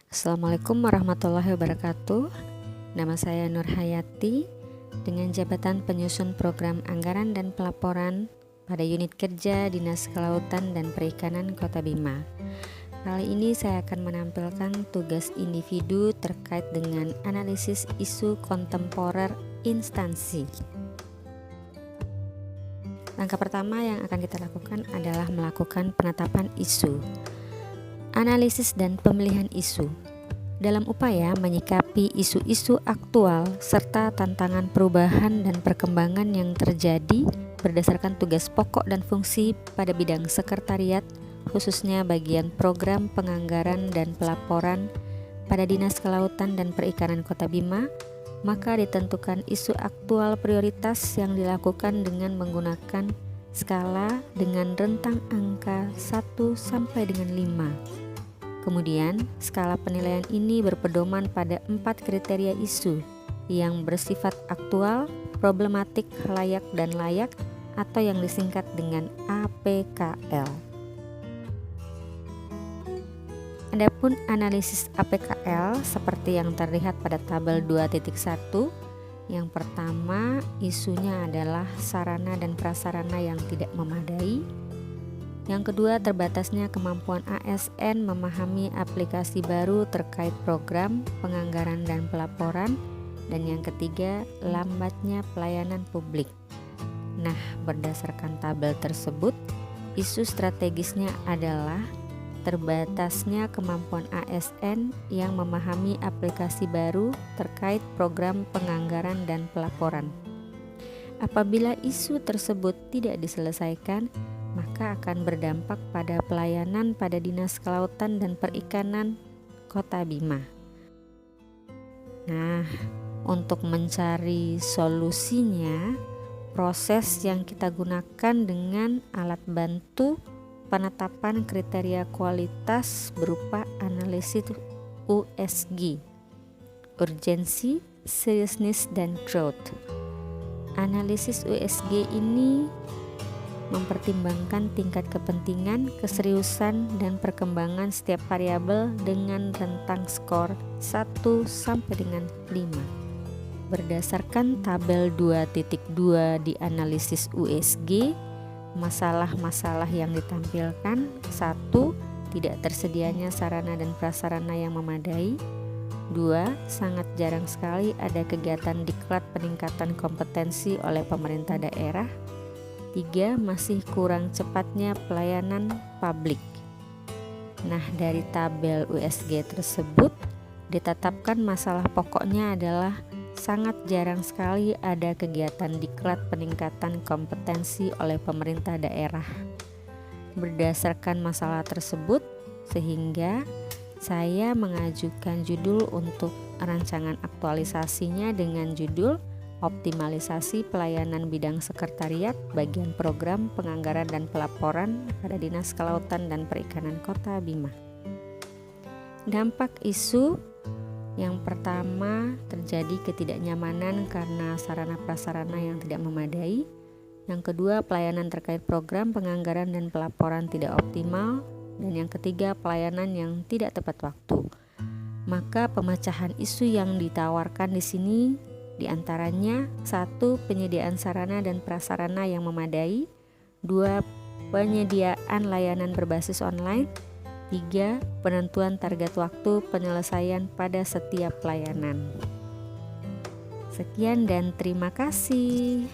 Assalamualaikum warahmatullahi wabarakatuh. Nama saya Nur Hayati dengan jabatan penyusun program anggaran dan pelaporan pada unit kerja Dinas Kelautan dan Perikanan Kota Bima. Kali ini saya akan menampilkan tugas individu terkait dengan analisis isu kontemporer instansi. Langkah pertama yang akan kita lakukan adalah melakukan penetapan isu. Analisis dan pemilihan isu dalam upaya menyikapi isu-isu aktual serta tantangan perubahan dan perkembangan yang terjadi berdasarkan tugas pokok dan fungsi pada bidang sekretariat, khususnya bagian program penganggaran dan pelaporan pada Dinas Kelautan dan Perikanan Kota Bima, maka ditentukan isu aktual prioritas yang dilakukan dengan menggunakan skala dengan rentang angka 1 sampai dengan 5. Kemudian, skala penilaian ini berpedoman pada 4 kriteria isu yang bersifat aktual, problematik, layak, dan layak atau yang disingkat dengan APKL. Adapun analisis APKL seperti yang terlihat pada tabel 2.1, yang pertama isunya adalah sarana dan prasarana yang tidak memadai. Yang kedua, terbatasnya kemampuan ASN memahami aplikasi baru terkait program penganggaran dan pelaporan. Dan yang ketiga, lambatnya pelayanan publik. Nah, berdasarkan tabel tersebut, isu strategisnya adalah terbatasnya kemampuan ASN yang memahami aplikasi baru terkait program penganggaran dan pelaporan. Apabila isu tersebut tidak diselesaikan, maka akan berdampak pada pelayanan pada Dinas Kelautan dan Perikanan Kota Bima. Nah, untuk mencari solusinya, proses yang kita gunakan dengan alat bantu penetapan kriteria kualitas berupa analisis USG, urgency, seriousness, dan growth. Analisis USG ini mempertimbangkan tingkat kepentingan, keseriusan, dan perkembangan setiap variabel dengan rentang skor 1 sampai dengan 5. Berdasarkan tabel 2.2 di analisis USG, masalah-masalah yang ditampilkan: 1. Tidak tersedianya sarana dan prasarana yang memadai. 2. Sangat jarang sekali ada kegiatan diklat peningkatan kompetensi oleh pemerintah daerah. 3. Masih kurang cepatnya pelayanan publik. Nah, dari tabel USG tersebut ditetapkan masalah pokoknya adalah sangat jarang sekali ada kegiatan diklat peningkatan kompetensi oleh pemerintah daerah. Berdasarkan masalah tersebut, sehingga saya mengajukan judul untuk rancangan aktualisasinya dengan judul Optimalisasi Pelayanan Bidang Sekretariat Bagian Program Penganggaran dan Pelaporan pada Dinas Kelautan dan Perikanan Kota Bima. Dampak isu yang pertama, terjadi ketidaknyamanan karena sarana prasarana yang tidak memadai. Yang kedua, pelayanan terkait program penganggaran dan pelaporan tidak optimal. Dan yang ketiga, pelayanan yang tidak tepat waktu. Maka pemecahan isu yang ditawarkan di sini diantaranya: 1. Penyediaan sarana dan prasarana yang memadai. 2. Penyediaan layanan berbasis online. 3. Penentuan target waktu penyelesaian pada setiap pelayanan. Sekian dan terima kasih.